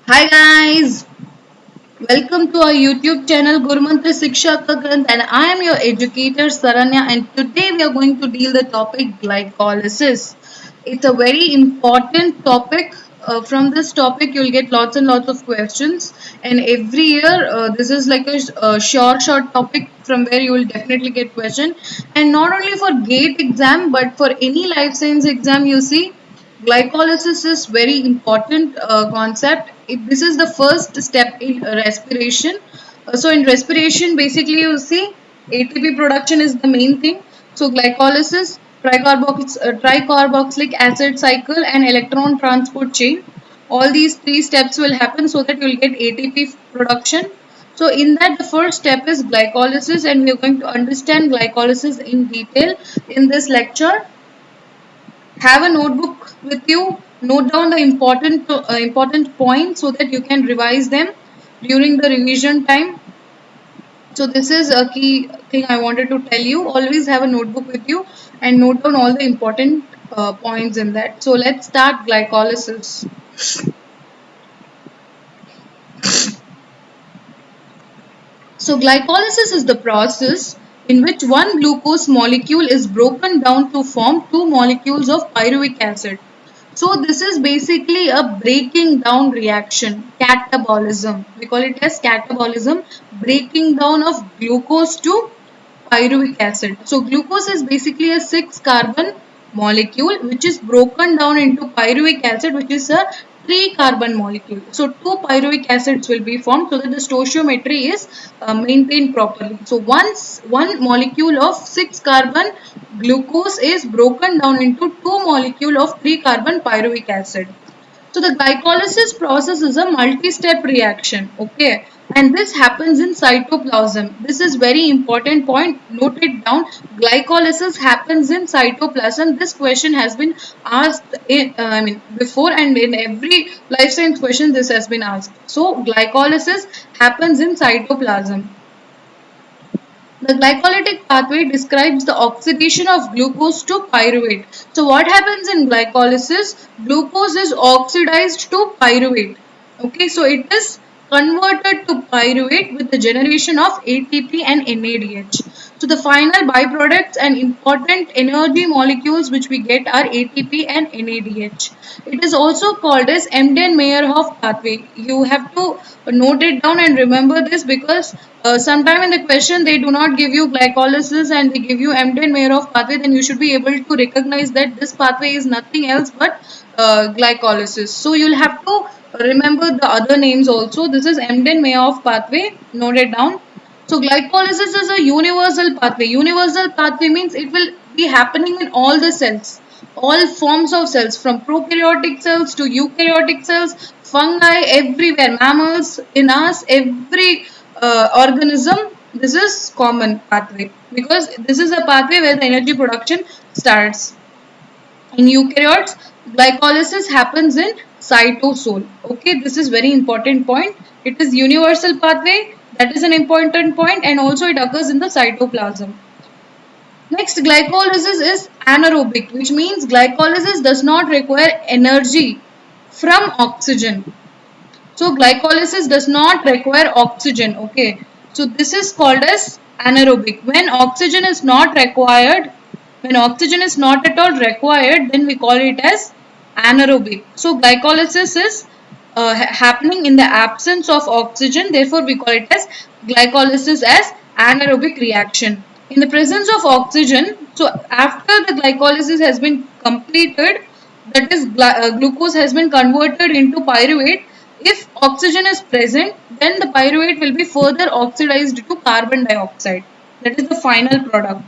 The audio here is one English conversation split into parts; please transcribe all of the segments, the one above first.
Hi guys, welcome to our YouTube channel Gurmantra Siksha Ka Granth, and I am your educator Saranya, and today we are going to deal the topic glycolysis. It's a very important topic. From this topic you'll get lots and lots of questions, and every year this is like a short topic from where you will definitely get question, and not only for GATE exam but for any life science exam you see glycolysis is very important concept. This is the first step in respiration. So in respiration, basically you see ATP production is the main thing. So glycolysis, tricarboxylic acid cycle, and electron transport chain. All these three steps will happen so that you will get ATP production. So in that, the first step is glycolysis, and we are going to understand glycolysis in detail in this lecture. Have a notebook with you, note down the important points so that you can revise them during the revision time. So this is a key thing I wanted to tell you. Always have a notebook with you and note down all the important points in that. So let's start glycolysis. So glycolysis is the process in which one glucose molecule is broken down to form two molecules of pyruvic acid. So this is basically a breaking down reaction, catabolism. We call it as catabolism, breaking down of glucose to pyruvic acid. So glucose is basically a 6 carbon molecule which is broken down into pyruvic acid, which is a 3 carbon molecule. So two pyruvic acids will be formed so that the stoichiometry is maintained properly. So once one molecule of 6 carbon glucose is broken down into two molecule of 3 carbon pyruvic acid. So the glycolysis process is a multi-step reaction, okay? And this happens in cytoplasm. This is very important point. Note it down. Glycolysis happens in cytoplasm. This question has been asked before, and in every life science question this has been asked. So glycolysis happens in cytoplasm. The glycolytic pathway describes the oxidation of glucose to pyruvate. So what happens in glycolysis? Glucose is oxidized to pyruvate. Okay, so it is converted to pyruvate with the generation of ATP and NADH. So the final byproducts and important energy molecules which we get are ATP and NADH. It is also called as Embden-Meyerhof pathway. You have to note it down and remember this because sometime in the question they do not give you glycolysis and they give you Embden-Meyerhof pathway, then you should be able to recognize that this pathway is nothing else but glycolysis. So you'll have to remember the other names also. This is Embden-Meyerhof pathway. Note it down. So glycolysis is a universal pathway. Universal pathway means it will be happening in all the cells, all forms of cells, from prokaryotic cells to eukaryotic cells, fungi, everywhere, mammals, in us, every organism. This is common pathway because this is a pathway where the energy production starts. In eukaryotes, glycolysis happens in cytosol. Okay, this is very important point. It is universal pathway. That is an important point, and also it occurs in the cytoplasm. Next, glycolysis is anaerobic, which means glycolysis does not require energy from oxygen. So glycolysis does not require oxygen. Okay, so this is called as anaerobic. When oxygen is not at all required, then we call it as anaerobic. So glycolysis is happening in the absence of oxygen. Therefore, we call it as glycolysis as anaerobic reaction. In the presence of oxygen, so after the glycolysis has been completed, that is glucose has been converted into pyruvate. If oxygen is present, then the pyruvate will be further oxidized to carbon dioxide. That is the final product.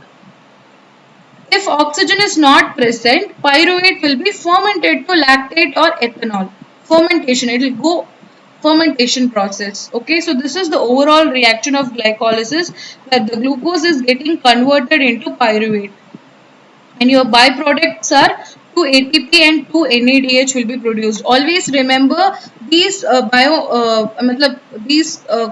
If oxygen is not present, pyruvate will be fermented to lactate or ethanol. Fermentation, it will go fermentation process. Okay, so this is the overall reaction of glycolysis where the glucose is getting converted into pyruvate. And your byproducts are 2 ATP and 2 NADH will be produced. Always remember these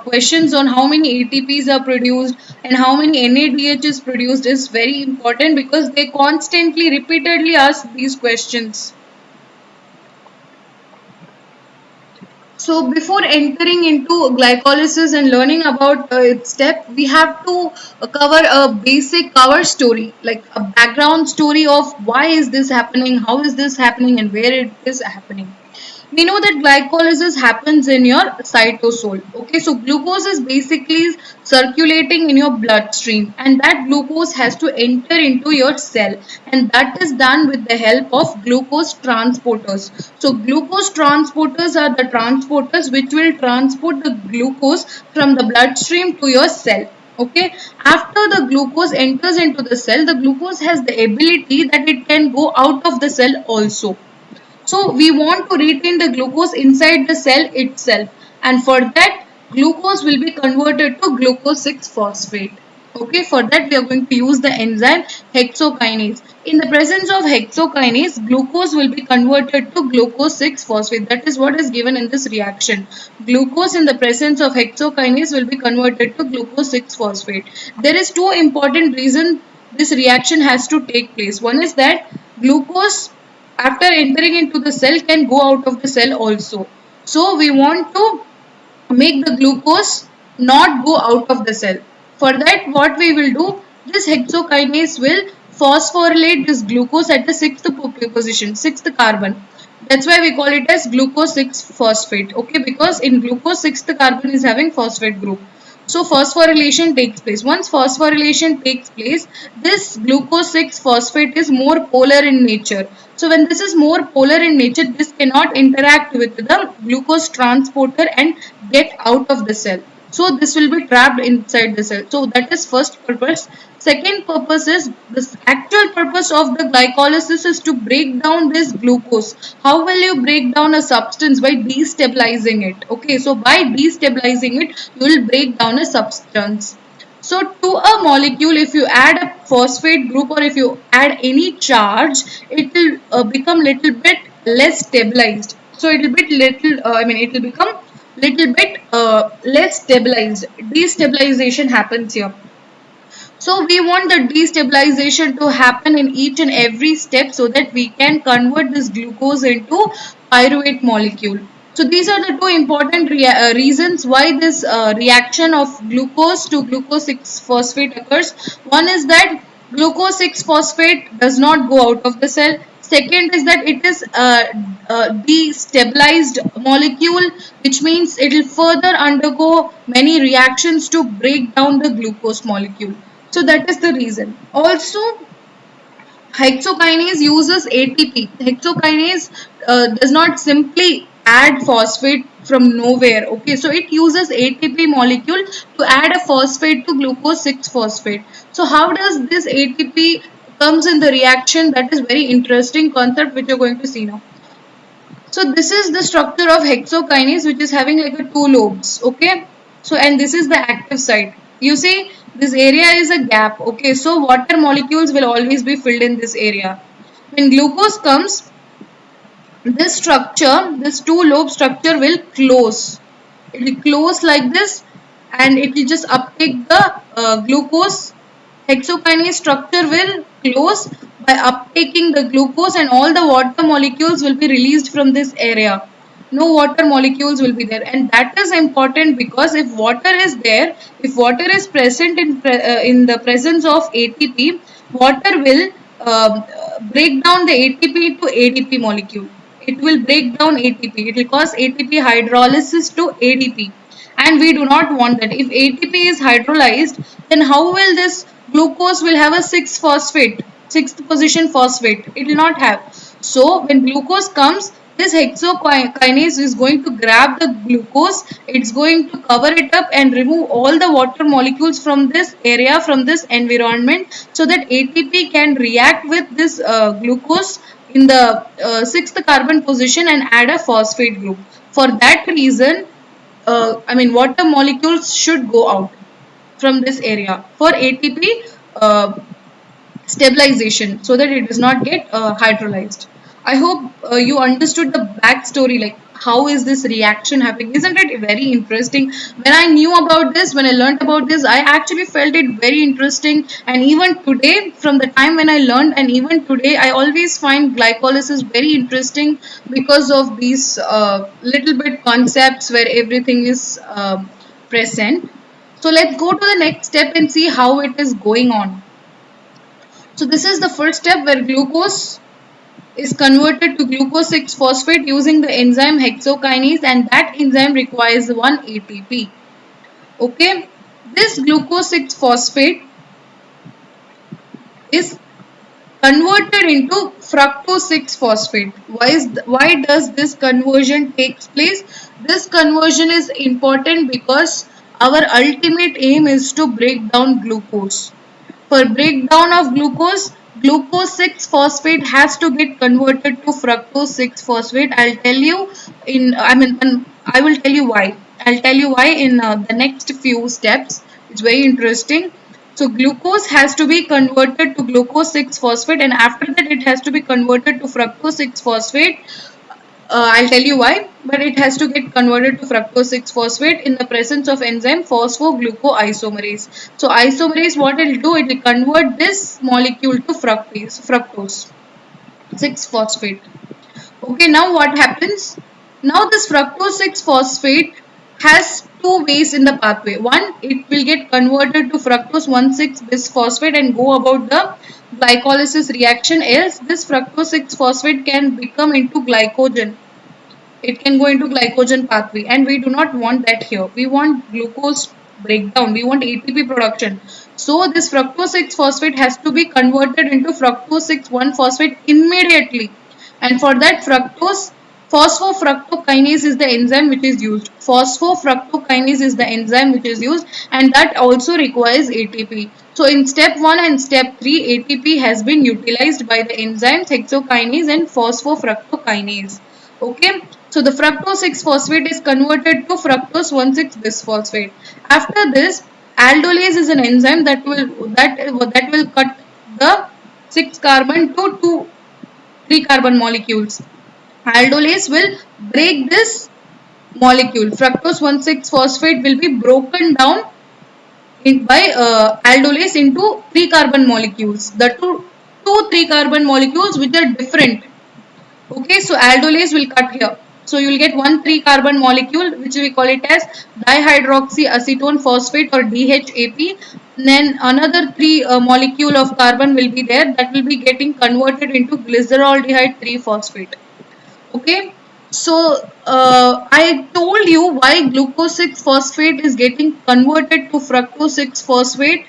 questions on how many ATPs are produced and how many NADH is produced is very important because they constantly repeatedly ask these questions. So before entering into glycolysis and learning about its step, we have to cover a basic cover story, like a background story of why is this happening, how is this happening, and where it is happening. We know that glycolysis happens in your cytosol. Okay, so glucose is basically circulating in your bloodstream, and that glucose has to enter into your cell, and that is done with the help of glucose transporters. So glucose transporters are the transporters which will transport the glucose from the bloodstream to your cell. Okay, after the glucose enters into the cell, the glucose has the ability that it can go out of the cell also. So we want to retain the glucose inside the cell itself, and for that glucose will be converted to glucose 6 phosphate. Okay, for that we are going to use the enzyme hexokinase. In the presence of hexokinase, glucose will be converted to glucose 6 phosphate. That is what is given in this reaction. Glucose in the presence of hexokinase will be converted to glucose 6 phosphate. There is two important reasons this reaction has to take place. One is that glucose after entering into the cell can go out of the cell also. So we want to make the glucose not go out of the cell. For that what we will do, this hexokinase will phosphorylate this glucose at the sixth position, sixth carbon. That's why we call it as glucose 6 phosphate. Okay, because in glucose sixth carbon is having phosphate group. So phosphorylation takes place. Once phosphorylation takes place, this glucose 6 phosphate is more polar in nature. So when this is more polar in nature, this cannot interact with the glucose transporter and get out of the cell. So this will be trapped inside the cell. So that is first purpose. Second purpose is this actual purpose of the glycolysis is to break down this glucose. How will you break down a substance? By destabilizing it. Okay, so by destabilizing it, you will break down a substance. So to a molecule, if you add a phosphate group or if you add any charge, it will become little bit less stabilized. So it will be it will become little bit less stabilized. Destabilization happens here. So we want the destabilization to happen in each and every step so that we can convert this glucose into pyruvate molecule. So these are the two important reasons why this reaction of glucose to glucose 6 phosphate occurs. One is that glucose 6 phosphate does not go out of the cell. Second is that it is a destabilized molecule, which means it will further undergo many reactions to break down the glucose molecule. So that is the reason. Also, hexokinase uses ATP. Hexokinase does not simply add phosphate from nowhere. Okay, so it uses ATP molecule to add a phosphate to glucose 6 phosphate. So how does this ATP comes in the reaction? That is very interesting concept which you're going to see now. So this is the structure of hexokinase, which is having like a two lobes. Okay, so and this is the active site. You see this area is a gap. Okay, so water molecules will always be filled in this area. When glucose comes, this structure, this two lobe structure will close. It will close like this, and it will just uptake the glucose. Hexokinase structure will close by uptaking the glucose, and all the water molecules will be released from this area. No water molecules will be there, and that is important because if water is there, if water is present in the presence of ATP, water will break down the ATP to ADP molecule. It will break down ATP. It will cause ATP hydrolysis to ADP, and we do not want that. If ATP is hydrolyzed, then how will this glucose will have a 6 phosphate, sixth position phosphate? It will not have. So when glucose comes, this hexokinase is going to grab the glucose, it's going to cover it up and remove all the water molecules from this area, from this environment, so that ATP can react with this glucose in the sixth carbon position and add a phosphate group. For that reason, water molecules should go out from this area for ATP stabilization so that it does not get hydrolyzed. I hope you understood the backstory, like how is this reaction happening. Isn't it very interesting? When I knew about this, when I learned about this, I actually felt it very interesting. And even today, from the time when I learned, and even today, I always find glycolysis very interesting because of these little bit concepts where everything is present. So let's go to the next step and see how it is going on. So this is the first step where glucose is converted to glucose 6 phosphate using the enzyme hexokinase, and that enzyme requires 1 ATP. Okay, this glucose 6 phosphate is converted into fructose 6 phosphate. Why does this conversion takes place? This conversion is important because our ultimate aim is to break down glucose. For breakdown of glucose, glucose 6 phosphate has to get converted to fructose 6 phosphate. I will tell you why. I'll tell you why in the next few steps. It's very interesting. So glucose has to be converted to glucose 6 phosphate, and after that it has to be converted to fructose 6 phosphate. I'll tell you why, but it has to get converted to fructose 6 phosphate in the presence of enzyme phosphoglucoisomerase. So isomerase, what it will do, it will convert this molecule to fructose 6 phosphate. Okay, now what happens? Now this fructose 6 phosphate has two ways in the pathway. One, it will get converted to fructose 1,6 bisphosphate and go about the glycolysis reaction. Else, this fructose 6 phosphate can become into glycogen. It can go into glycogen pathway, and we do not want that here. We want glucose breakdown. We want ATP production. So this fructose 6 phosphate has to be converted into fructose 6 1 phosphate immediately. And for that, phosphofructokinase is the enzyme which is used. Phosphofructokinase is the enzyme which is used, and that also requires ATP. So in step 1 and step 3, ATP has been utilized by the enzymes hexokinase and phosphofructokinase. Okay, so the fructose 6 phosphate is converted to fructose 1,6 bisphosphate. After this, aldolase is an enzyme that will cut the 6 carbon to 3 carbon molecules. Aldolase will break this molecule. Fructose 1,6 phosphate will be broken down by aldolase into 3 carbon molecules. The two 3 carbon molecules which are different. Okay, so aldolase will cut here. So you will get one 3 carbon molecule which we call it as dihydroxyacetone phosphate or DHAP. Then another 3 molecule of carbon will be there that will be getting converted into glyceraldehyde 3 phosphate. Okay, so I told you why glucose 6 phosphate is getting converted to fructose 6 phosphate.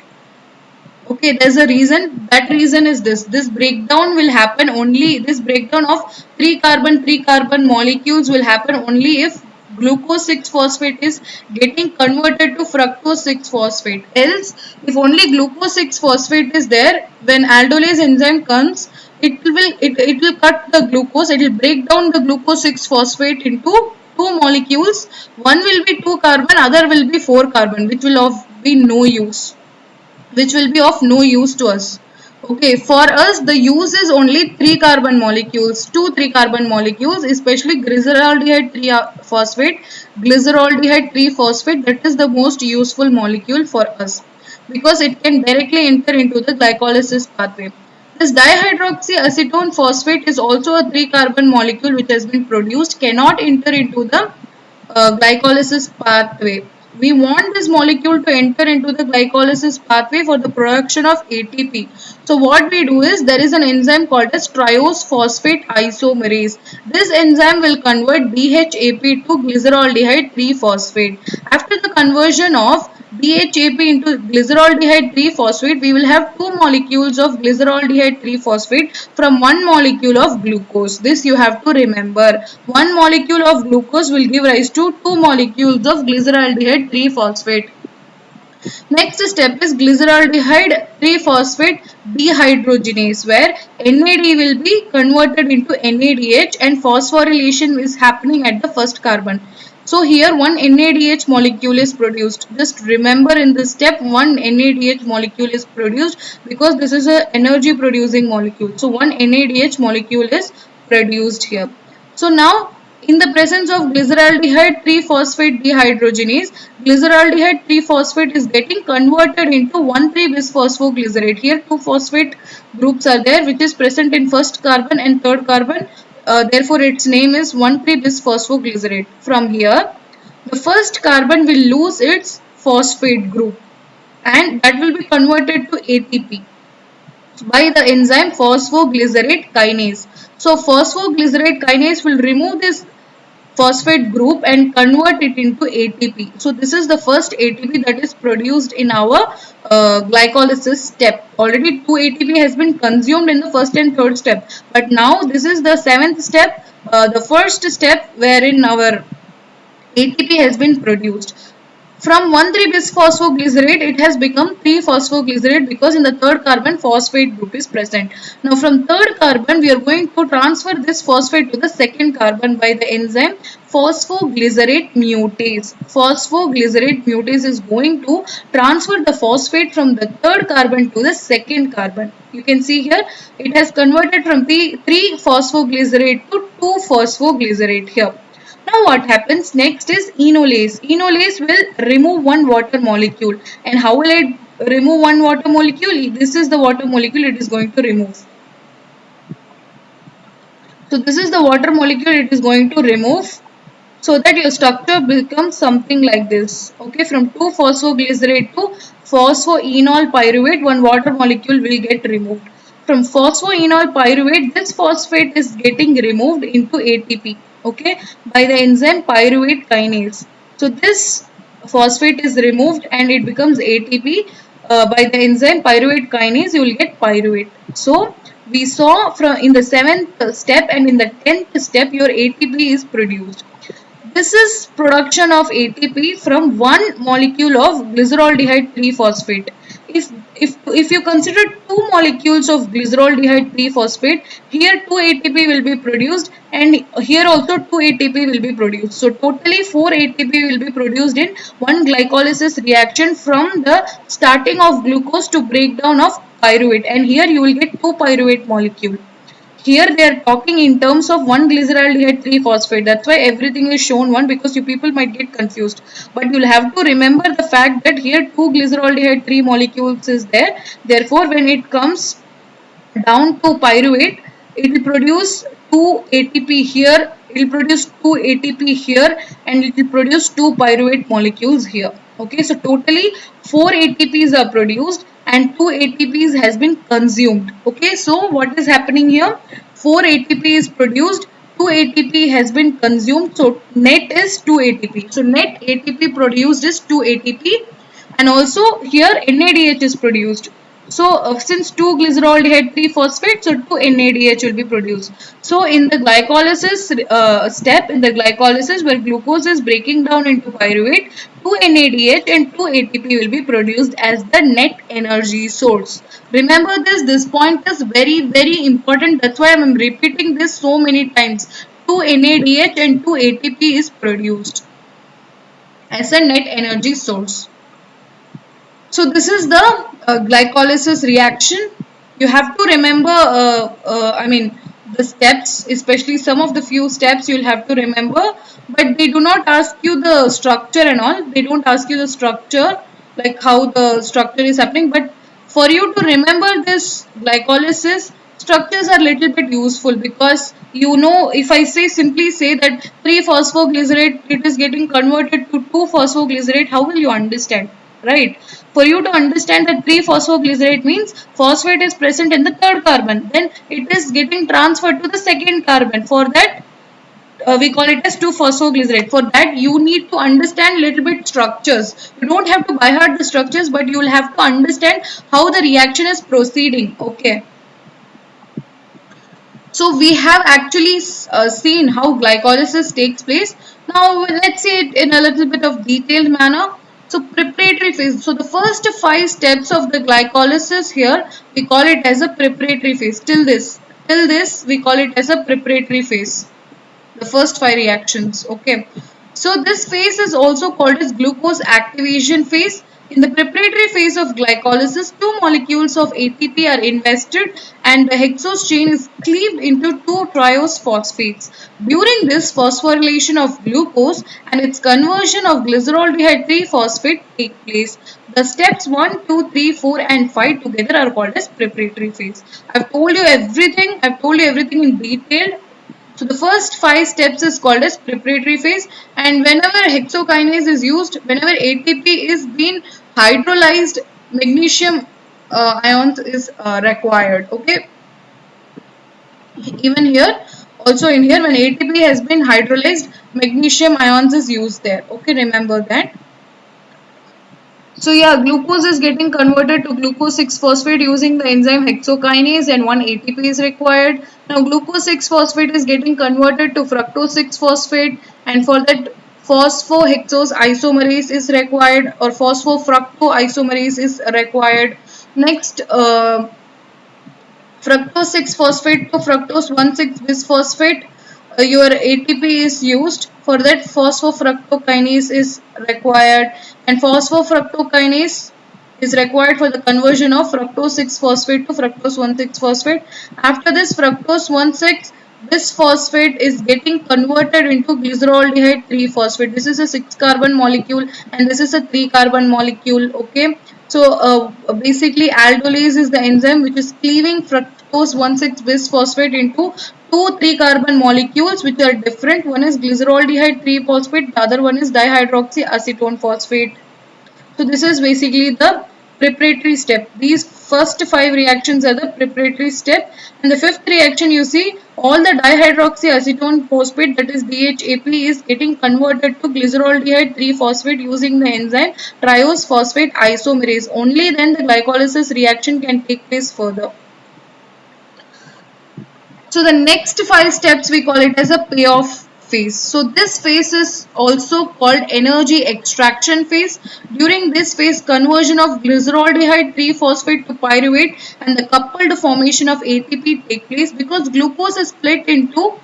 Okay, there's a reason. That reason is this. This breakdown will happen only, this breakdown of 3 carbon molecules will happen only if glucose 6 phosphate is getting converted to fructose 6 phosphate. Else, if only glucose 6 phosphate is there, when aldolase enzyme comes, it will cut the glucose, it will break down the glucose 6 phosphate into two molecules. One will be 2 carbon, other will be 4 carbon, which will be no use, which will be of no use to us. Okay, for us the use is only 3 carbon molecules, 3 carbon molecules, especially glyceraldehyde 3 phosphate, glyceraldehyde 3 phosphate, that is the most useful molecule for us because it can directly enter into the glycolysis pathway. This dihydroxyacetone phosphate is also a 3 carbon molecule which has been produced, cannot enter into the glycolysis pathway. We want this molecule to enter into the glycolysis pathway for the production of ATP. So what we do is, there is an enzyme called as triose phosphate isomerase. This enzyme will convert DHAP to glyceraldehyde 3 phosphate. After the conversion of DHAP into glyceraldehyde 3 phosphate, we will have two molecules of glyceraldehyde 3 phosphate from one molecule of glucose. This you have to remember. One molecule of glucose will give rise to two molecules of glyceraldehyde 3 phosphate. Next step is glyceraldehyde 3 phosphate dehydrogenase, where NAD will be converted into NADH and phosphorylation is happening at the first carbon. So here one NADH molecule is produced. Just remember in this step one NADH molecule is produced because this is an energy producing molecule. So one NADH molecule is produced here. So now In the presence of glyceraldehyde 3-phosphate dehydrogenase, glyceraldehyde 3-phosphate is getting converted into 1,3-bisphosphoglycerate. Here 2 phosphate groups are there which is present in first carbon and third carbon. Therefore, its name is 1,3-bisphosphoglycerate. From here, the first carbon will lose its phosphate group and that will be converted to ATP by the enzyme phosphoglycerate kinase. So phosphoglycerate kinase will remove this phosphate group and convert it into ATP. So this is the first ATP that is produced in our glycolysis step. Already 2 ATP has been consumed in the first and third step, but now this is the 7th step, the first step wherein our ATP has been produced. From 1,3-bisphosphoglycerate, it has become 3-phosphoglycerate because in the third carbon phosphate group is present. Now from third carbon, we are going to transfer this phosphate to the second carbon by the enzyme phosphoglycerate mutase. Phosphoglycerate mutase is going to transfer the phosphate from the third carbon to the second carbon. You can see here, it has converted from 3-phosphoglycerate to 2-phosphoglycerate here. Now what happens next is enolase. Enolase will remove one water molecule. And how will it remove one water molecule? This is the water molecule it is going to remove. So this is the water molecule it is going to remove so that your structure becomes something like this. Okay, from 2-phosphoglycerate to phosphoenol pyruvate, one water molecule will get removed. From phosphoenol pyruvate, this phosphate is getting removed into ATP. Okay, by the enzyme pyruvate kinase. So this phosphate is removed and it becomes ATP. By the enzyme pyruvate kinase, you will get pyruvate. So we saw from in the 7th step and in the 10th step, your ATP is produced. This is production of ATP from one molecule of glyceraldehyde 3-phosphate. If you consider two molecules of glyceraldehyde 3-phosphate, here 2 ATP will be produced and here also 2 ATP will be produced. So totally 4 ATP will be produced in one glycolysis reaction from the starting of glucose to breakdown of pyruvate, and here you will get 2 pyruvate molecule. Here they are talking in terms of one glyceraldehyde 3-phosphate. That's why everything is shown one, because you people might get confused. But you'll have to remember the fact that here 2 glyceraldehyde 3 molecules is there. Therefore, when it comes down to pyruvate, it will produce 2 ATP here, it will produce 2 ATP here, and it will produce 2 pyruvate molecules here. Okay, so totally 4 ATPs are produced and 2 ATPs has been consumed. Okay, so what is happening here? 4 ATP is produced, 2 ATP has been consumed, so net is 2 ATP. So net ATP produced is 2 ATP, and also here NADH is produced. So since 2 glyceraldehyde 3-phosphate, so 2 NADH will be produced. So in the glycolysis step, in the glycolysis where glucose is breaking down into pyruvate, 2 NADH and 2 ATP will be produced as the net energy source. Remember this point is very important. That's why I am repeating this so many times. 2 NADH and 2 ATP is produced as a net energy source. So this is the glycolysis reaction. You have to remember, the steps, especially some of the few steps you'll have to remember, but they do not ask you the structure and all. They don't ask you the structure, like how the structure is happening, but for you to remember this glycolysis, structures are little bit useful, because if I simply say that 3-phosphoglycerate, it is getting converted to 2-phosphoglycerate, how will you understand? Right? For you to understand that 3-phosphoglycerate means phosphate is present in the third carbon, then it is getting transferred to the second carbon. For that, we call it as 2-phosphoglycerate. For that, you need to understand little bit structures. You don't have to by heart the structures, but you will have to understand how the reaction is proceeding. Okay. So we have actually seen how glycolysis takes place. Now let's see it in a little bit of detailed manner. So preparatory phase. So the first 5 steps of the glycolysis here, we call it as a preparatory phase. Till this we call it as a preparatory phase. The first 5 reactions. Okay. So this phase is also called as glucose activation phase. In the preparatory phase of glycolysis, 2 molecules of ATP are invested and the hexose chain is cleaved into two triose phosphates. During this phosphorylation of glucose and its conversion of glyceraldehyde 3-phosphate take place. The steps 1, 2, 3, 4 and 5 together are called as preparatory phase. I've told you everything. I've told you everything in detail. So the first 5 steps is called as preparatory phase, and whenever hexokinase is used, whenever ATP is being hydrolyzed, magnesium ions is required. Okay, even here, also in here, when ATP has been hydrolyzed, magnesium ions is used there. Okay, remember that. So yeah, glucose is getting converted to glucose 6-phosphate using the enzyme hexokinase, and 1 ATP is required. Now glucose 6-phosphate is getting converted to fructose 6-phosphate, and for that phosphohexose isomerase is required, or phosphofructo isomerase is required. Next, fructose 6-phosphate to fructose 1,6-bisphosphate, your ATP is used. For that, phosphofructokinase is required, and phosphofructokinase is required for the conversion of fructose 6-phosphate to fructose 1,6-phosphate. After this, fructose 1,6-bisphosphate is getting converted into glyceraldehyde 3-phosphate. This is a 6-carbon molecule and this is a 3-carbon molecule. Okay. So basically aldolase is the enzyme which is cleaving fructose 1,6-bisphosphate into two 3-carbon molecules which are different. One is glyceraldehyde 3-phosphate, the other one is dihydroxyacetone phosphate. So this is basically the preparatory step. These first 5 reactions are the preparatory step, and the fifth reaction, you see all the dihydroxyacetone phosphate, that is DHAP, is getting converted to glyceraldehyde 3-phosphate using the enzyme triose phosphate isomerase. Only then the glycolysis reaction can take place further. So the next 5 steps we call it as a payoff phase. So this phase is also called energy extraction phase. During this phase, conversion of glyceraldehyde 3-phosphate to pyruvate and the coupled formation of ATP take place, because glucose is split into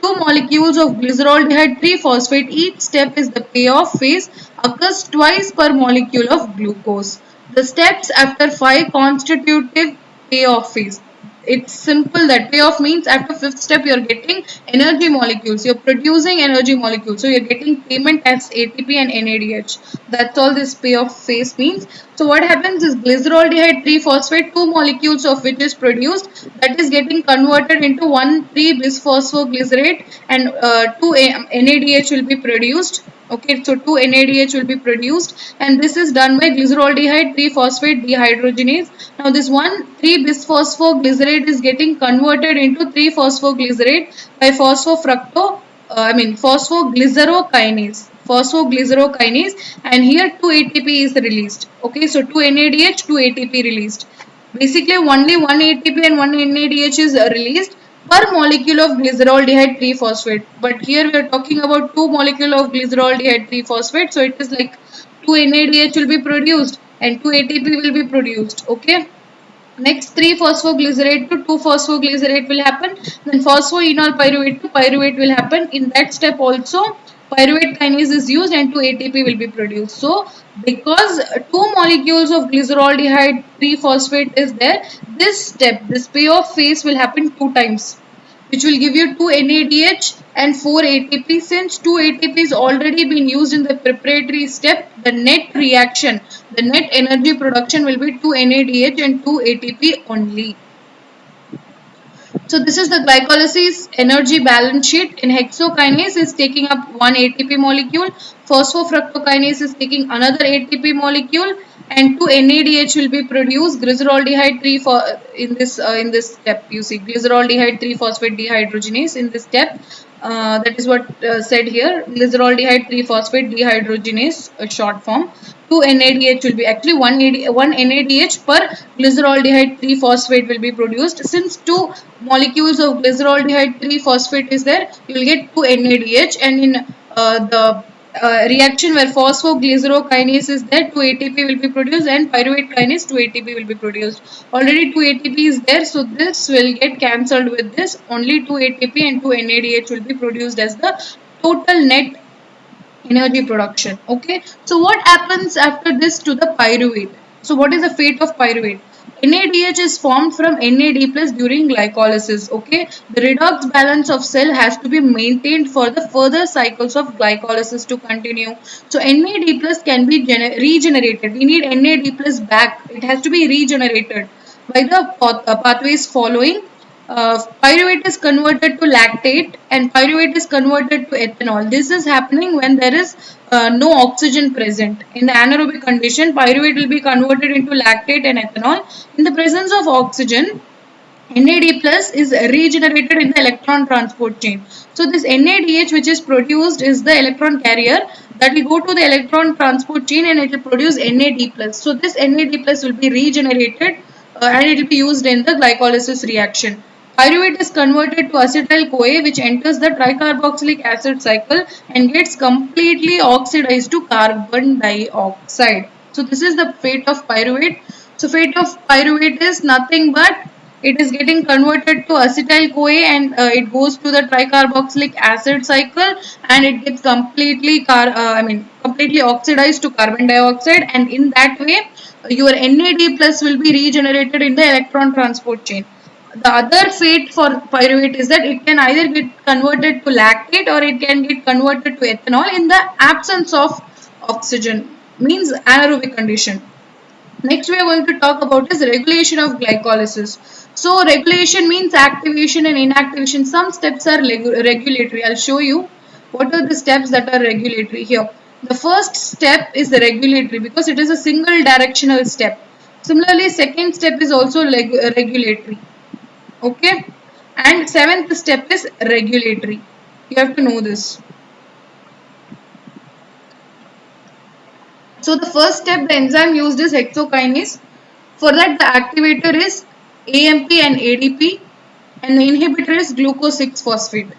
two molecules of glyceraldehyde 3-phosphate. Each step is the payoff phase, occurs twice per molecule of glucose. The steps after 5 constitutive payoff phase. It's simple that payoff means after 5th step you're getting energy molecules, you're producing energy molecules, so you're getting payment as ATP and NADH. That's all this payoff phase means. So what happens is glyceraldehyde 3-phosphate, 2 molecules of which is produced, that is getting converted into 1,3-bisphosphoglycerate, and 2 NADH will be produced. Okay, so 2 NADH will be produced, and this is done by glyceraldehyde 3-phosphate dehydrogenase. Now this 1,3-bisphosphoglycerate is getting converted into 3-phosphoglycerate by phosphoglycerokinase, and here 2 ATP is released. Okay, so 2 NADH, 2 ATP released. Basically only 1 ATP and 1 NADH is released per molecule of glyceraldehyde 3-phosphate, but here we are talking about 2 molecule of glyceraldehyde 3-phosphate, so it is like 2 NADH will be produced and 2 ATP will be produced. Okay, next 3-phosphoglycerate to 2-phosphoglycerate will happen, then phosphoenol pyruvate to pyruvate will happen. In that step also pyruvate kinase is used and 2 ATP will be produced. So because 2 molecules of glyceraldehyde 3-phosphate is there, this step, this payoff phase will happen 2 times, which will give you 2 NADH and 4 ATP. Since 2 ATP is already been used in the preparatory step, the net reaction, the net energy production will be 2 NADH and 2 ATP only. So this is the glycolysis energy balance sheet. In hexokinase is taking up 1 ATP molecule, phosphofructokinase is taking another ATP molecule, and 2 NADH will be produced. Glyceraldehyde 3 for in this step, you see glyceraldehyde 3-phosphate dehydrogenase in this step. That is what said here, glyceraldehyde 3-phosphate dehydrogenase, a short form. 2 NADH will be actually 1 NADH per glyceraldehyde 3-phosphate will be produced. Since 2 molecules of glyceraldehyde 3-phosphate is there, you will get 2 NADH, and in the reaction where phosphoglycerokinase is there, 2 ATP will be produced, and pyruvate kinase 2 ATP will be produced. Already 2 ATP is there, so this will get cancelled with this. Only 2 ATP and 2 NADH will be produced as the total net energy production. Okay, so what happens after this to the pyruvate? So what is the fate of pyruvate? NADH is formed from NAD plus during glycolysis. Okay, the redox balance of cell has to be maintained for the further cycles of glycolysis to continue. So NAD plus can be regenerated. We need NAD plus back. It has to be regenerated by the pathways following. Pyruvate is converted to lactate and pyruvate is converted to ethanol. This is happening when there is no oxygen present. In the anaerobic condition, pyruvate will be converted into lactate and ethanol. In the presence of oxygen, NAD plus is regenerated in the electron transport chain. So this NADH which is produced is the electron carrier that will go to the electron transport chain and it will produce NAD plus. So this NAD plus will be regenerated and it will be used in the glycolysis reaction. Pyruvate is converted to acetyl-CoA which enters the tricarboxylic acid cycle and gets completely oxidized to carbon dioxide. So this is the fate of pyruvate. So fate of pyruvate is nothing but it is getting converted to acetyl-CoA and it goes to the tricarboxylic acid cycle and it gets completely completely oxidized to carbon dioxide, and in that way your NAD plus will be regenerated in the electron transport chain. The other fate for pyruvate is that it can either get converted to lactate or it can get converted to ethanol in the absence of oxygen, means anaerobic condition. Next we are going to talk about is regulation of glycolysis. So regulation means activation and inactivation. Some steps are regulatory. I'll show you what are the steps that are regulatory here. The first step is the regulatory because it is a single directional step. Similarly, second step is also regulatory. Okay. And seventh step is regulatory. You have to know this. So the first step the enzyme used is hexokinase. For that the activator is AMP and ADP and the inhibitor is glucose 6-phosphate.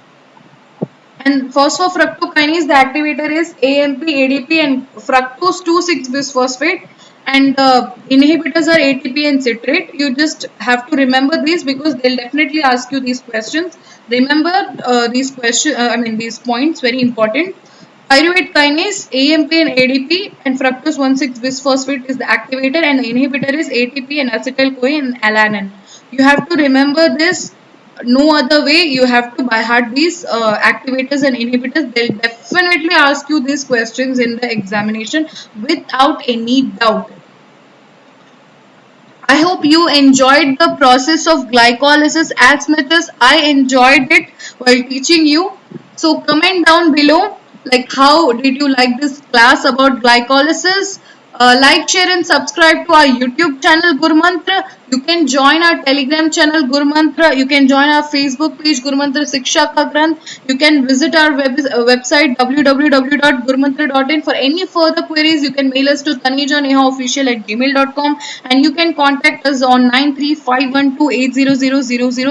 And phosphofructokinase the activator is AMP, ADP and fructose 2,6-bisphosphate and the inhibitors are ATP and citrate. You just have to remember these because they'll definitely ask you these questions. Remember these points, very important. Pyruvate kinase, AMP and ADP and fructose 1,6-bisphosphate is the activator and the inhibitor is ATP and acetyl-CoA and alanine. You have to remember this. No other way. You have to by heart these activators and inhibitors. They'll definitely ask you these questions in the examination without any doubt. I hope you enjoyed the process of glycolysis as much as I enjoyed it while teaching you. So comment down below like how did you like this class about glycolysis. Like, share and subscribe to our YouTube channel Gurumantra. You can join our Telegram channel Gurumantra. You can join our Facebook page Gurumantra Siksha Ka Granth. You can visit our website www.gurumantra.in. For any further queries, you can mail us to tanejanehaofficial@gmail.com and you can contact us on 9351280000.